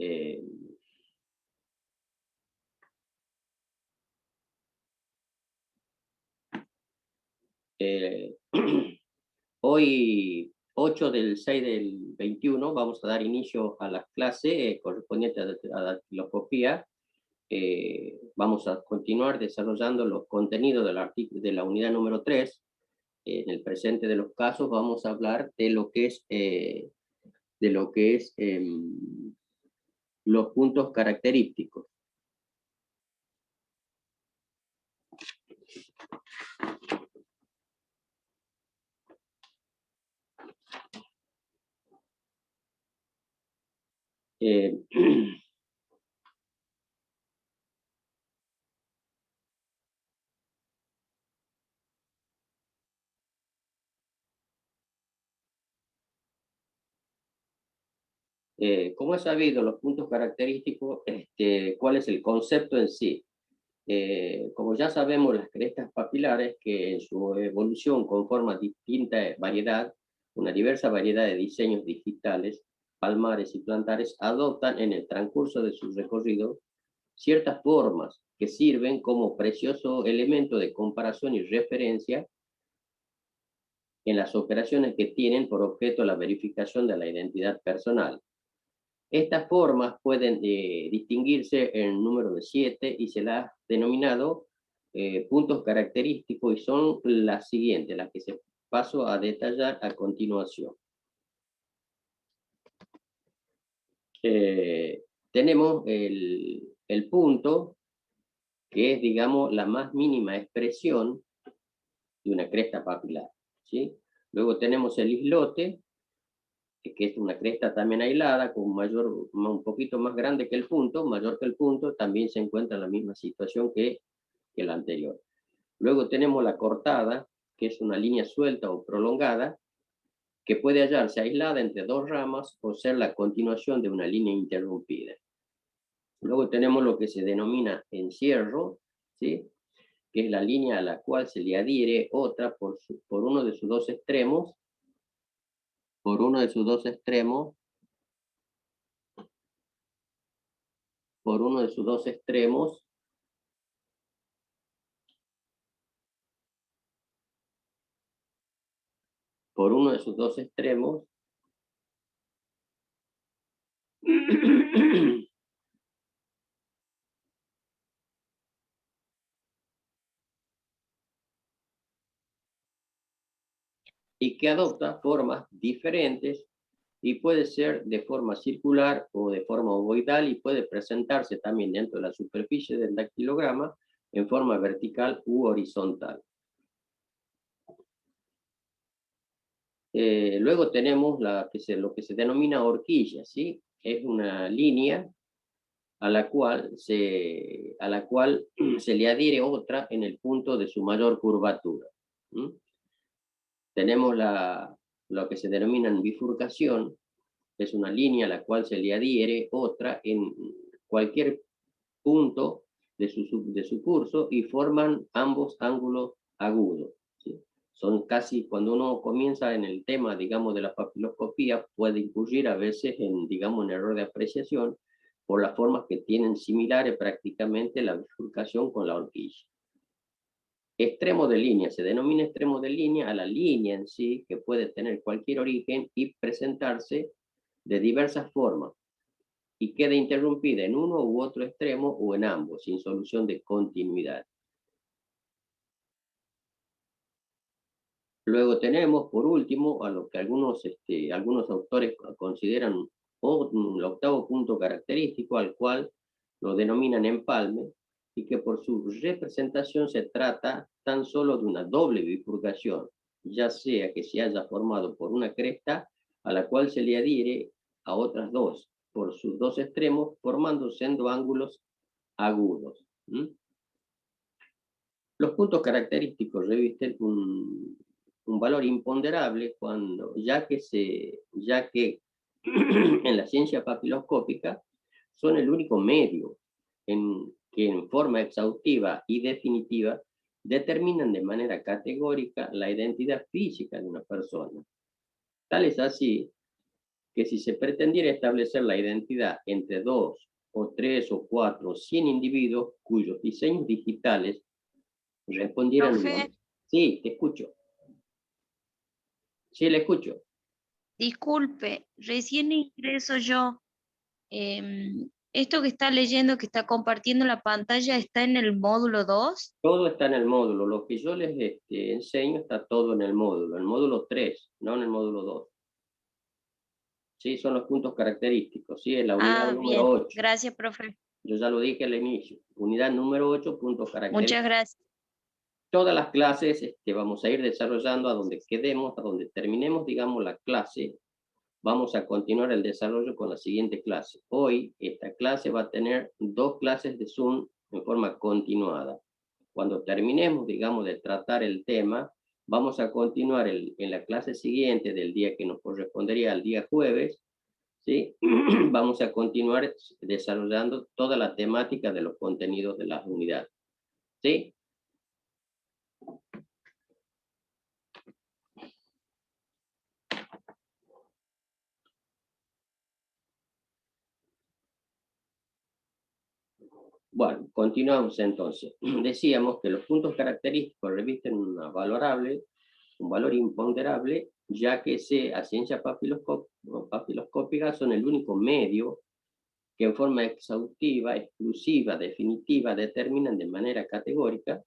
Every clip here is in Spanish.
Eh, eh, Hoy, 8 del 6 del 21, vamos a dar inicio a las clases correspondientes a la dactiloscopía. Vamos a continuar desarrollando los contenidos de la unidad número 3. En el presente de los casos vamos a hablar de lo que es los puntos característicos. ¿Cómo es sabido los puntos característicos? ¿Cuál es el concepto en sí? Como ya sabemos, las crestas papilares, que en su evolución conforman distinta variedad, una diversa variedad de diseños digitales, palmares y plantares, adoptan en el transcurso de su recorrido ciertas formas que sirven como precioso elemento de comparación y referencia en las operaciones que tienen por objeto la verificación de la identidad personal. Estas formas pueden distinguirse en número de 7 y se las ha denominado puntos característicos, y son las siguientes, las que se paso a detallar a continuación. Tenemos el punto, que es, digamos, la más mínima expresión de una cresta papilar, ¿sí? Luego tenemos el islote, que es una cresta también aislada, con un poquito más grande que el punto, mayor que el punto, también se encuentra en la misma situación que la anterior. Luego tenemos la cortada, que es una línea suelta o prolongada, que puede hallarse aislada entre dos ramas o ser la continuación de una línea interrumpida. Luego tenemos lo que se denomina encierro, ¿sí? Que es la línea a la cual se le adhiere otra por uno de sus dos extremos, por uno de sus dos extremos, por uno de sus dos extremos, por uno de sus dos extremos, y que adopta formas diferentes, y puede ser de forma circular o de forma ovoidal, y puede presentarse también dentro de la superficie del dactilograma en forma vertical u horizontal. Luego tenemos lo que se denomina horquilla, ¿sí? Es una línea a la cual se le adhiere otra en el punto de su mayor curvatura. Tenemos lo que se denomina bifurcación, es una línea a la cual se le adhiere otra en cualquier punto de su curso y forman ambos ángulos agudos, ¿sí? Son casi, cuando uno comienza en el tema, digamos, de la papiloscopía, puede incurrir a veces en, digamos, un error de apreciación por las formas que tienen similares prácticamente la bifurcación con la horquilla. Extremo de línea, se denomina extremo de línea a la línea en sí, que puede tener cualquier origen y presentarse de diversas formas, y queda interrumpida en uno u otro extremo o en ambos, sin solución de continuidad. Luego tenemos, por último, a lo que algunos autores consideran el octavo punto característico, al cual lo denominan empalme, y que por su representación se trata tan solo de una doble bifurcación, ya sea que se haya formado por una cresta a la cual se le adhiere a otras dos por sus dos extremos, formando siendo ángulos agudos. Los puntos característicos revisten un valor imponderable ya que en la ciencia papiloscópica son el único medio que en forma exhaustiva y definitiva determinan de manera categórica la identidad física de una persona. Tal es así que si se pretendiera establecer la identidad entre 2 o 3 o 4 o 100 individuos cuyos diseños digitales respondieran Profe, una... Sí, te escucho. Sí, le escucho. disculpe, recién ingreso yo. Esto que está leyendo, que está compartiendo la pantalla, ¿está en el módulo 2? Todo está en el módulo. Lo que yo les enseño está todo en el módulo 3, no en el módulo 2. Sí, son los puntos característicos, sí, en la unidad Ah, número bien. 8. Gracias, profe. Yo ya lo dije al inicio. Unidad número 8, puntos Muchas característicos. gracias. Todas las clases vamos a ir desarrollando a donde quedemos, a donde terminemos, digamos, la clase. Vamos a continuar el desarrollo con la siguiente clase. Hoy, esta clase va a tener 2 clases de Zoom en forma continuada. Cuando terminemos, digamos, de tratar el tema, vamos a continuar en la clase siguiente del día que nos correspondería al día jueves, ¿sí? Vamos a continuar desarrollando toda la temática de los contenidos de las unidades, ¿sí? Bueno, continuamos entonces. Decíamos que los puntos característicos revisten un valor imponderable, ya que a ciencia papiloscópica son el único medio que en forma exhaustiva, exclusiva, definitiva, determinan de manera categórica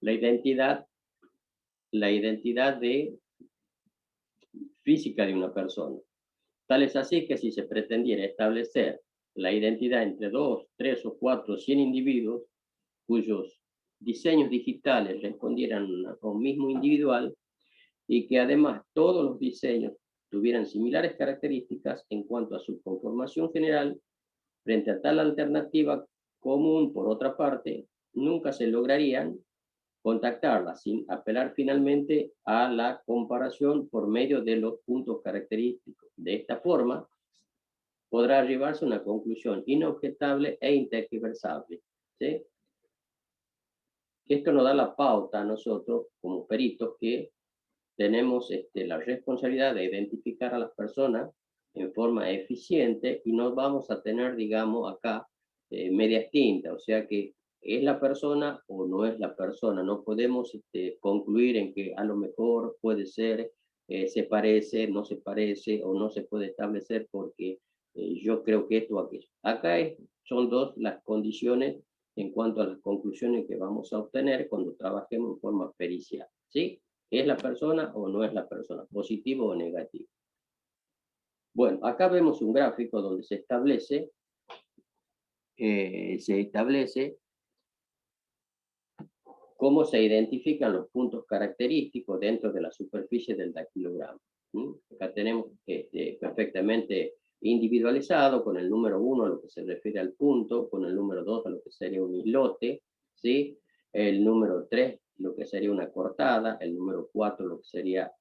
la identidad de física de una persona. Tal es así que si se pretendiera establecer la identidad entre 2, 3 o 4 o 100 individuos cuyos diseños digitales respondieran a un mismo individual y que además todos los diseños tuvieran similares características en cuanto a su conformación general, frente a tal alternativa común, por otra parte, nunca se lograrían contactarla sin apelar finalmente a la comparación por medio de los puntos característicos. De esta forma, podrá arribarse a una conclusión inobjetable e intergiversable, ¿sí? Esto nos da la pauta a nosotros, como peritos, que tenemos la responsabilidad de identificar a las personas en forma eficiente y no vamos a tener, digamos, acá medias tintas, o sea que es la persona o no es la persona. No podemos concluir en que a lo mejor puede ser, se parece, no se parece o no se puede establecer porque yo creo que esto o aquello. Acá son dos las condiciones en cuanto a las conclusiones que vamos a obtener cuando trabajemos en forma pericial, ¿sí? ¿Es la persona o no es la persona? ¿Positivo o negativo? Bueno, acá vemos un gráfico donde se establece cómo se identifican los puntos característicos dentro de la superficie del dactilograma. Acá tenemos perfectamente individualizado con el número 1 a lo que se refiere al punto, con el número 2 a lo que sería un islote, ¿sí? El número 3 lo que sería una cortada, el número 4 lo que sería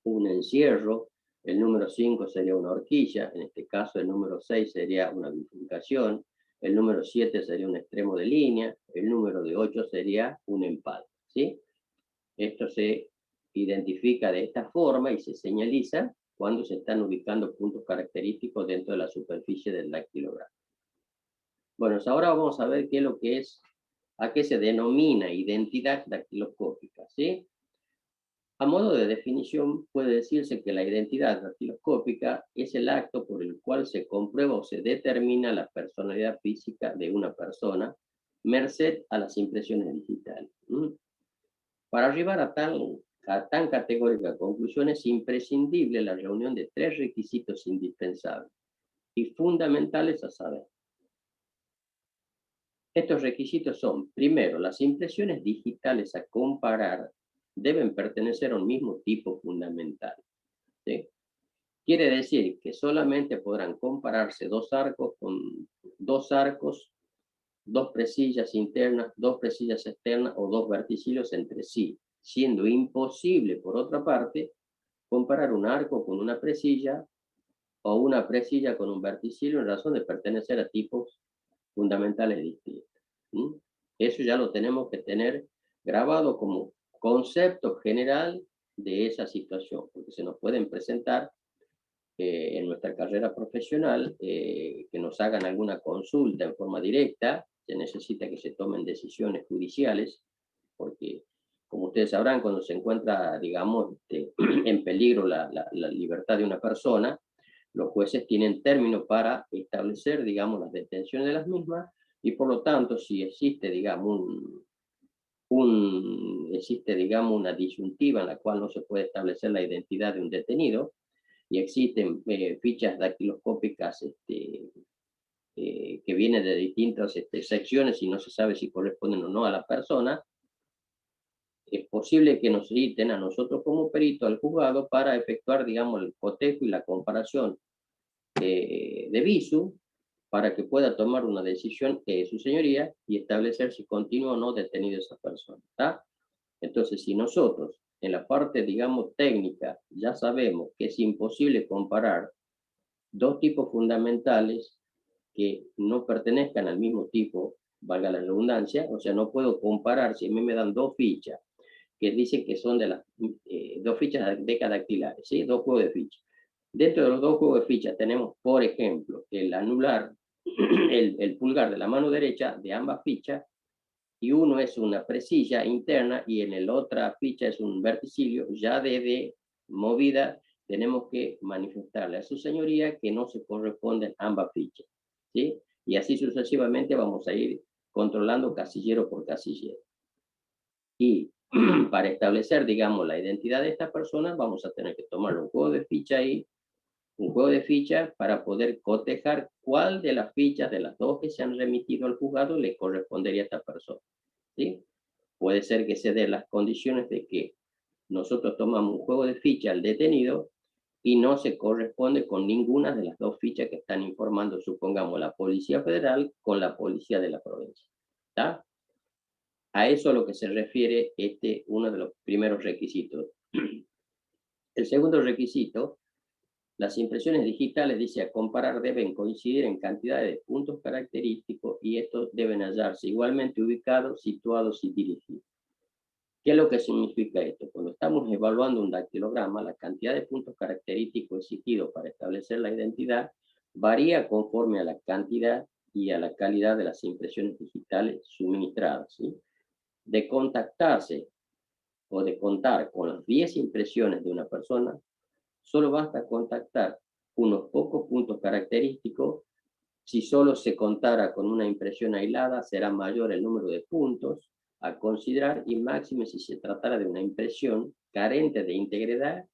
un encierro, el número 5 sería una horquilla, en este caso el número 6 sería una bifurcación, el número 7 sería un extremo de línea, el número de 8 sería un empalme, ¿sí? Esto se identifica de esta forma y se señaliza cuando se están ubicando puntos característicos dentro de la superficie del dactilograma. Bueno, ahora vamos a ver qué es lo que es, a qué se denomina identidad dactiloscópica, ¿sí? A modo de definición, puede decirse que la identidad dactiloscópica es el acto por el cual se comprueba o se determina la personalidad física de una persona, merced a las impresiones digitales. Para arribar a tan categórica conclusión es imprescindible la reunión de 3 requisitos indispensables y fundamentales a saber. Estos requisitos son, primero, las impresiones digitales a comparar deben pertenecer a un mismo tipo fundamental, ¿sí? Quiere decir que solamente podrán compararse dos arcos con dos presillas internas, dos presillas externas o dos verticillos entre sí, siendo imposible, por otra parte, comparar un arco con una presilla o una presilla con un verticillo en razón de pertenecer a tipos fundamentales distintos. Eso ya lo tenemos que tener grabado como concepto general de esa situación, porque se nos pueden presentar en nuestra carrera profesional, que nos hagan alguna consulta en forma directa. Se necesita que se tomen decisiones judiciales, porque, como ustedes sabrán, cuando se encuentra, digamos, en peligro la libertad de una persona, los jueces tienen término para establecer, digamos, las detenciones de las mismas, y por lo tanto, si existe, digamos, existe, digamos, una disyuntiva en la cual no se puede establecer la identidad de un detenido, y existen fichas dactiloscópicas que vienen de distintas secciones y no se sabe si corresponden o no a la persona, es posible que nos citen a nosotros como perito al juzgado para efectuar, digamos, el cotejo y la comparación de visu, para que pueda tomar una decisión su señoría y establecer si continúa o no detenido esa persona. ¿Está? Entonces, si nosotros en la parte, digamos, técnica ya sabemos que es imposible comparar dos tipos fundamentales que no pertenezcan al mismo tipo, valga la redundancia, o sea, no puedo comparar si a mí me dan dos fichas que dicen que son de las dos fichas decadactilares, ¿sí? Dos juegos de fichas. Dentro de los dos juegos de fichas tenemos, por ejemplo, el anular, el pulgar de la mano derecha de ambas fichas, y uno es una presilla interna y en la otra ficha es un verticilio. Ya desde movida tenemos que manifestarle a su señoría que no se corresponden ambas fichas, ¿sí? Y así sucesivamente vamos a ir controlando casillero por casillero. Y para establecer, digamos, la identidad de esta persona, vamos a tener que tomar un juego de ficha ahí, un juego de fichas para poder cotejar cuál de las fichas de las dos que se han remitido al juzgado le correspondería a esta persona, ¿sí? Puede ser que se den las condiciones de que nosotros tomamos un juego de ficha al detenido y no se corresponde con ninguna de las dos fichas que están informando, supongamos, la Policía Federal con la Policía de la provincia. ¿Está? A eso a lo que se refiere uno de los primeros requisitos. El segundo requisito, las impresiones digitales, dice, a comparar deben coincidir en cantidad de puntos característicos y estos deben hallarse igualmente ubicados, situados y dirigidos. ¿Qué es lo que significa esto? Cuando estamos evaluando un dactilograma, la cantidad de puntos característicos exigidos para establecer la identidad varía conforme a la cantidad y a la calidad de las impresiones digitales suministradas, ¿sí? De contactarse o de contar con las 10 impresiones de una persona, solo basta contactar unos pocos puntos característicos. Si solo se contara con una impresión aislada, será mayor el número de puntos a considerar, y máxime si se tratara de una impresión carente de integridad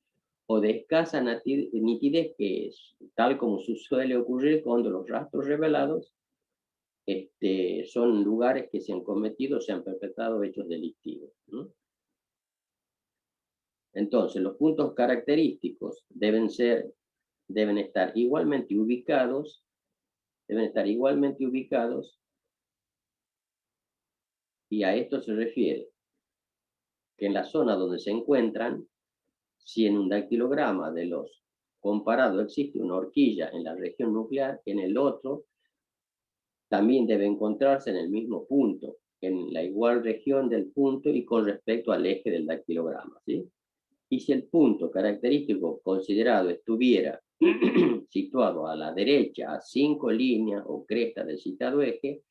o de escasa nitidez, que es tal como suele ocurrir cuando los rastros revelados son lugares que se han cometido, se han perpetrado hechos delictivos, ¿no? Entonces, los puntos característicos deben estar igualmente ubicados, y a esto se refiere que en la zona donde se encuentran, si en un dactilograma de los comparados existe una horquilla en la región nuclear, en el otro también debe encontrarse en el mismo punto, en la igual región del punto y con respecto al eje del dactilograma, ¿sí? Y si el punto característico considerado estuviera situado a la derecha a 5 líneas o crestas del citado eje,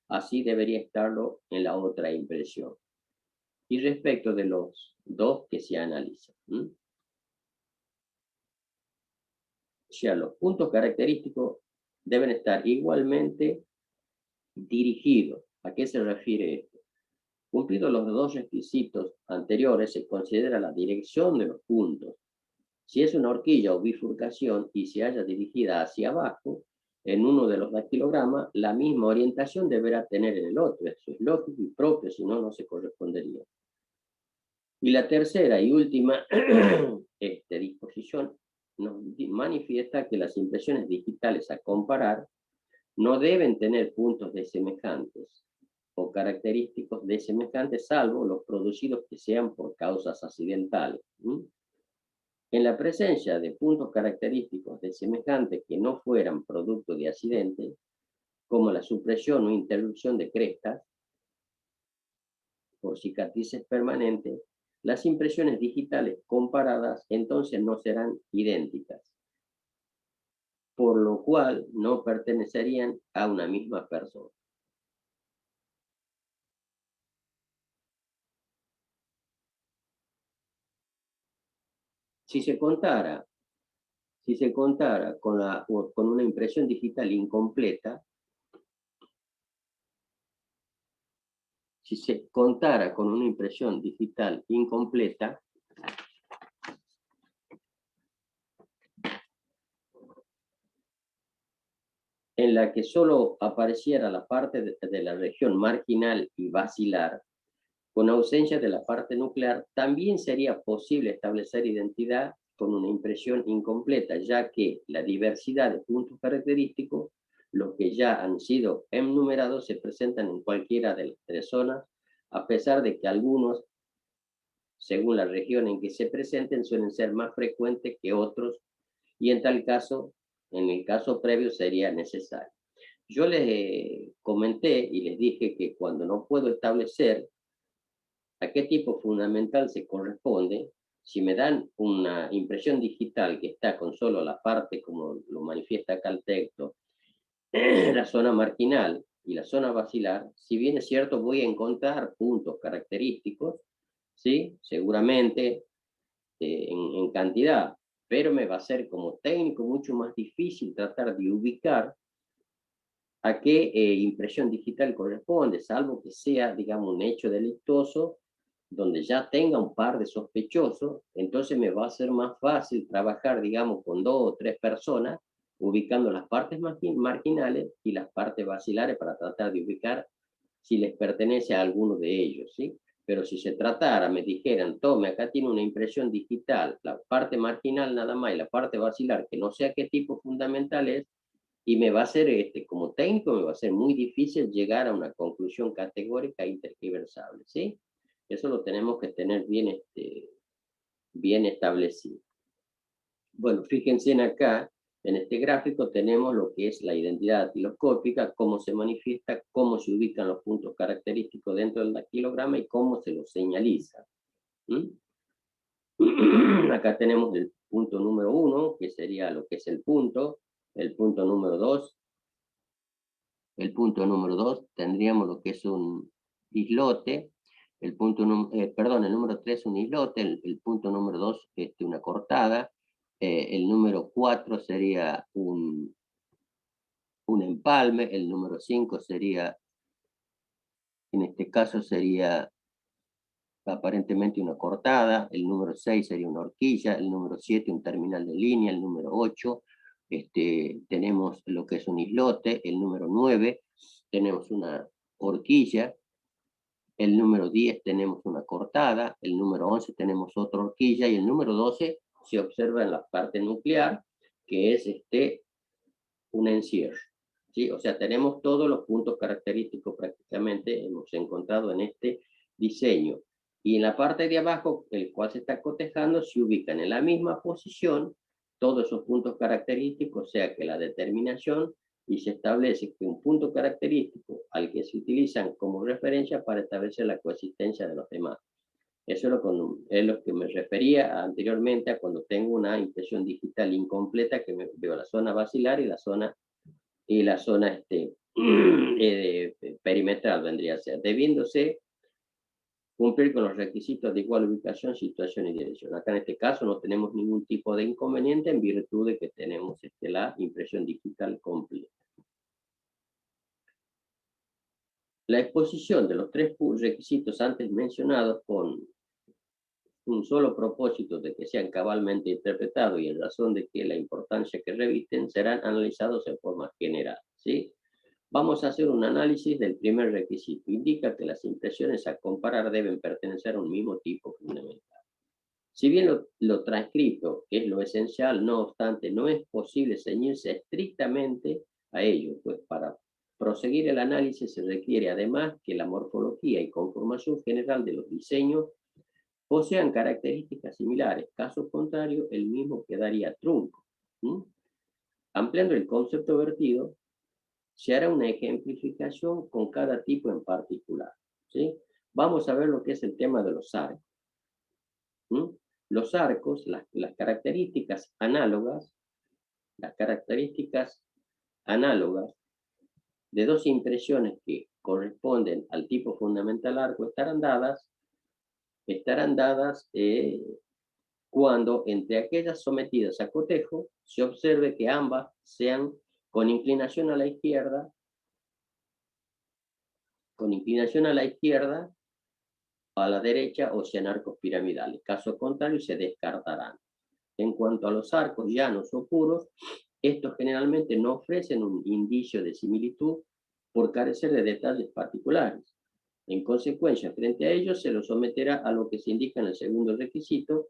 así debería estarlo en la otra impresión. Y respecto de los dos que se analizan, o sea, los puntos característicos deben estar igualmente dirigidos. ¿A qué se refiere esto? Cumplidos los dos requisitos anteriores, se considera la dirección de los puntos. Si es una horquilla o bifurcación y se halla dirigida hacia abajo, en uno de los dactilogramas, la misma orientación deberá tener en el otro. Eso es lógico y propio, si no, no se correspondería. Y la tercera y última disposición nos manifiesta que las impresiones digitales a comparar no deben tener puntos desemejantes o característicos desemejantes, salvo los producidos que sean por causas accidentales. En la presencia de puntos característicos desemejantes que no fueran producto de accidente, como la supresión o interrupción de crestas por cicatrices permanentes, las impresiones digitales comparadas entonces no serán idénticas. por lo cual no pertenecerían a una misma persona. Si se contara con una impresión digital incompleta, si se contara con una impresión digital incompleta, en la que solo apareciera la parte de la región marginal y basilar, con ausencia de la parte nuclear, también sería posible establecer identidad con una impresión incompleta, ya que la diversidad de puntos característicos, los que ya han sido enumerados, se presentan en cualquiera de las tres zonas, a pesar de que algunos, según la región en que se presenten, suelen ser más frecuentes que otros, y en tal caso, en el caso previo, sería necesario. Yo les comenté y les dije que cuando no puedo establecer a qué tipo fundamental se corresponde, si me dan una impresión digital que está con solo la parte, como lo manifiesta acá el texto, la zona marginal y la zona basilar, si bien es cierto voy a encontrar puntos característicos, ¿sí? Seguramente en cantidad, pero me va a ser como técnico mucho más difícil tratar de ubicar a qué impresión digital corresponde, salvo que sea, digamos, un hecho delictuoso donde ya tenga un par de sospechosos, entonces me va a ser más fácil trabajar, digamos, con 2 o 3 personas, ubicando las partes marginales y las partes basilares para tratar de ubicar si les pertenece a alguno de ellos, ¿sí? Pero si se tratara, me dijeran, tome, acá tiene una impresión digital, la parte marginal nada más y la parte basilar, que no sé a qué tipo fundamental es, y me va a ser, como técnico, me va a ser muy difícil llegar a una conclusión categórica e intergiversable, ¿sí? Eso lo tenemos que tener bien, bien establecido. Bueno, fíjense en acá, en este gráfico tenemos lo que es la identidad datiloscópica, cómo se manifiesta, cómo se ubican los puntos característicos dentro del dactilograma y cómo se los señaliza. ¿Mm? Acá tenemos el punto número 1, que sería lo que es el punto número 2. El punto número 2 tendríamos lo que es un islote, el número 3 un islote, el punto número 2 una cortada, el número 4 sería un empalme, el número 5 sería, en este caso sería aparentemente una cortada, el número 6 sería una horquilla, el número 7 un terminal de línea, el número 8 tenemos lo que es un islote, el número 9 tenemos una horquilla, el número 10 tenemos una cortada, el número 11 tenemos otra horquilla y el número 12 se observa en la parte nuclear, que es un encierro. ¿Sí? O sea, tenemos todos los puntos característicos prácticamente, hemos encontrado en este diseño. Y en la parte de abajo, el cual se está cotejando, se ubican en la misma posición todos esos puntos característicos, o sea que la determinación, y se establece que un punto característico al que se utilizan como referencia para establecer la coexistencia de los demás. Eso es lo que me refería anteriormente a cuando tengo una impresión digital incompleta, que veo la zona basilar y la zona perimetral vendría a ser, debiéndose cumplir con los requisitos de igual ubicación, situación y dirección. Acá en este caso no tenemos ningún tipo de inconveniente en virtud de que tenemos la impresión digital completa. La exposición de los 3 requisitos antes mencionados con un solo propósito de que sean cabalmente interpretados y en razón de que la importancia que revisten serán analizados en forma general, ¿sí? Vamos a hacer un análisis del primer requisito. Indica que las impresiones a comparar deben pertenecer a un mismo tipo fundamental. Si bien lo transcrito es lo esencial, no obstante, no es posible ceñirse estrictamente a ello, pues para proseguir el análisis se requiere además que la morfología y conformación general de los diseños posean características similares. Caso contrario, el mismo quedaría trunco. ¿Mm? Ampliando el concepto vertido, se hará una ejemplificación con cada tipo en particular, ¿sí? Vamos a ver lo que es el tema de los arcos. ¿Mm? Los arcos, las características análogas, las características análogas de dos impresiones que corresponden al tipo fundamental arco estarán dadas cuando entre aquellas sometidas a cotejo se observe que ambas sean con inclinación a la izquierda, a la derecha o sean arcos piramidales. Caso contrario, se descartarán. En cuanto a los arcos llanos o puros, estos generalmente no ofrecen un indicio de similitud por carecer de detalles particulares. En consecuencia, frente a ellos se los someterá a lo que se indica en el segundo requisito,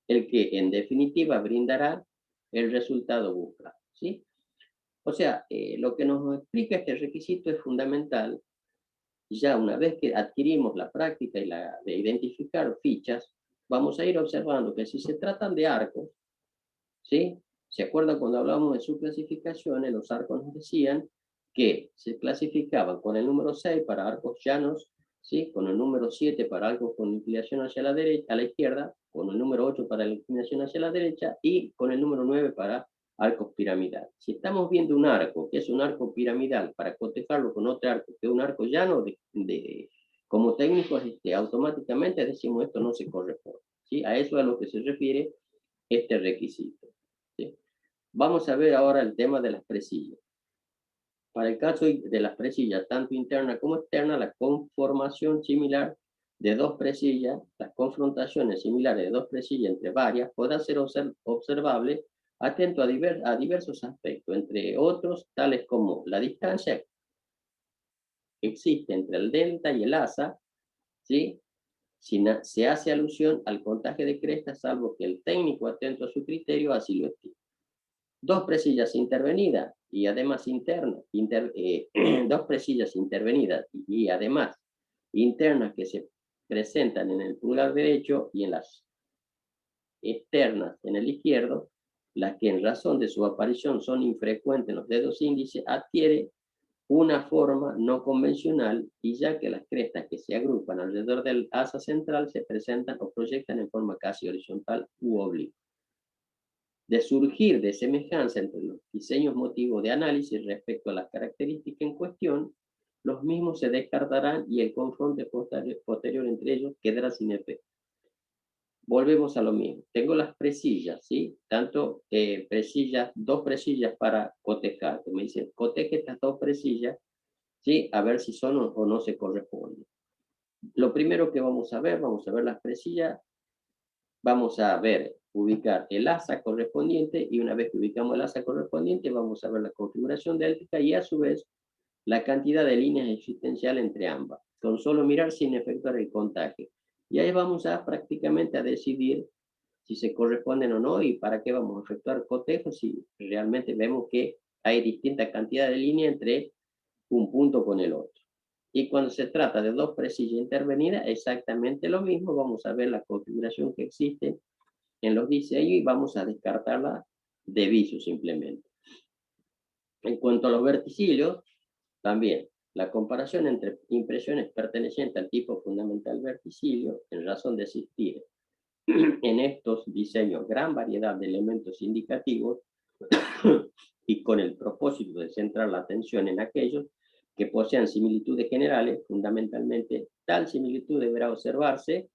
el que en definitiva brindará el resultado buscado, ¿sí? O sea, lo que nos explica este requisito es fundamental. Ya una vez que adquirimos la práctica y la de identificar fichas, vamos a ir observando que si se tratan de arcos, ¿sí? ¿Se acuerdan cuando hablábamos de su clasificación? Los arcos nos decían que se clasificaban con el número 6 para arcos llanos, ¿sí? Con el número 7 para arcos con inclinación hacia la derecha, a la izquierda, con el número 8 para la inclinación hacia la derecha y con el número 9 para arcos piramidales. Si estamos viendo un arco que es un arco piramidal para cotejarlo con otro arco que es un arco llano, como técnicos automáticamente decimos esto no se corresponde, ¿sí? A eso es a lo que se refiere este requisito, ¿sí? Vamos a ver ahora el tema de las presillas. Para el caso de las presillas, tanto interna como externa, la conformación similar de dos presillas, las confrontaciones similares de dos presillas entre varias, podrá ser observable atento a diversos aspectos, entre otros, tales como la distancia que existe entre el delta y el asa, ¿sí? Si se hace alusión al contaje de crestas, salvo que el técnico, atento a su criterio, así lo estime. Dos presillas intervenidas y además dos presillas intervenidas y además internas que se presentan en el pulgar derecho y en las externas en el izquierdo, las que en razón de su aparición son infrecuentes en los dedos índices, adquiere una forma no convencional, y ya que las crestas que se agrupan alrededor del asa central se presentan o proyectan en forma casi horizontal u oblicua. De surgir de semejanza entre los diseños motivo de análisis respecto a las características en cuestión, los mismos se descartarán y el confronte posterior entre ellos quedará sin efecto. Volvemos a lo mismo. Tengo las presillas, ¿sí? Tanto dos presillas para cotejar. Me dicen, coteje estas dos presillas, ¿sí? A ver si son o no se corresponden. Lo primero que vamos a ver las presillas, vamos a ubicar el asa correspondiente, y una vez que ubicamos el asa correspondiente, vamos a ver la configuración déltica y a su vez la cantidad de líneas existenciales entre ambas, con solo mirar sin efectuar el contagio. Y ahí vamos prácticamente a decidir si se corresponden o no y para qué vamos a efectuar cotejo si realmente vemos que hay distinta cantidad de líneas entre un punto con el otro. Y cuando se trata de dos presillas intervenidas, exactamente lo mismo. Vamos a ver la configuración que existe en los diseños y vamos a descartarla de viso simplemente. En cuanto a los verticillos, también la comparación entre impresiones pertenecientes al tipo fundamental verticilio, en razón de existir en estos diseños gran variedad de elementos indicativos y con el propósito de centrar la atención en aquellos que posean similitudes generales, fundamentalmente tal similitud deberá observarse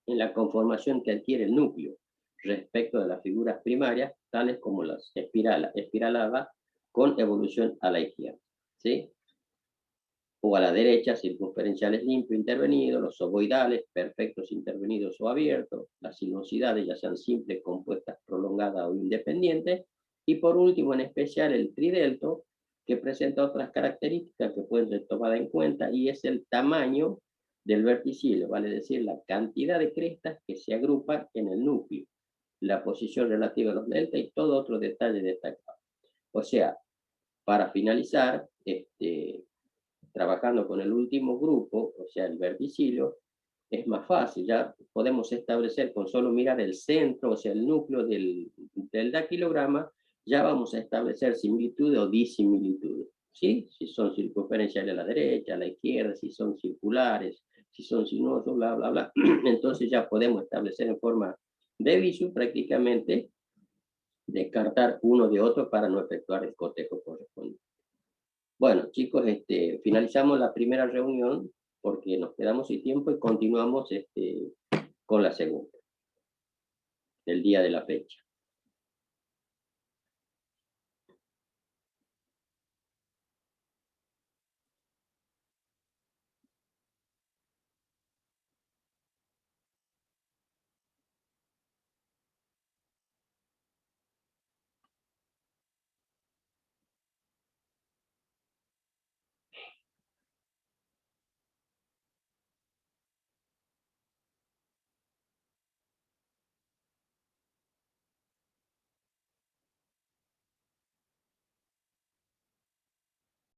en la conformación que adquiere el núcleo respecto de las figuras primarias, tales como las espiraladas con evolución a la izquierda, ¿sí? O a la derecha, circunferenciales limpios intervenidos, los ovoidales, perfectos intervenidos o abiertos, las sinuosidades, ya sean simples, compuestas, prolongadas o independientes, y por último, en especial, el tridelto, que presenta otras características que pueden ser tomadas en cuenta, y es el tamaño del verticilio, vale decir, la cantidad de crestas que se agrupan en el núcleo, la posición relativa a los deltas y todo otro detalle destacado. O sea, para finalizar, trabajando con el último grupo, o sea, el verticilio, es más fácil. Ya podemos establecer con solo mirar el centro, o sea, el núcleo del daquilograma, ya vamos a establecer similitudes o disimilitudes, ¿sí? Si son circunferenciales a la derecha, a la izquierda, si son circulares, si son sinuosos, bla, bla, bla. Entonces ya podemos establecer en forma de visu prácticamente descartar uno de otro para no efectuar el cotejo correspondiente. Bueno, chicos, finalizamos la primera reunión porque nos quedamos sin tiempo y continuamos con la segunda, el día de la fecha.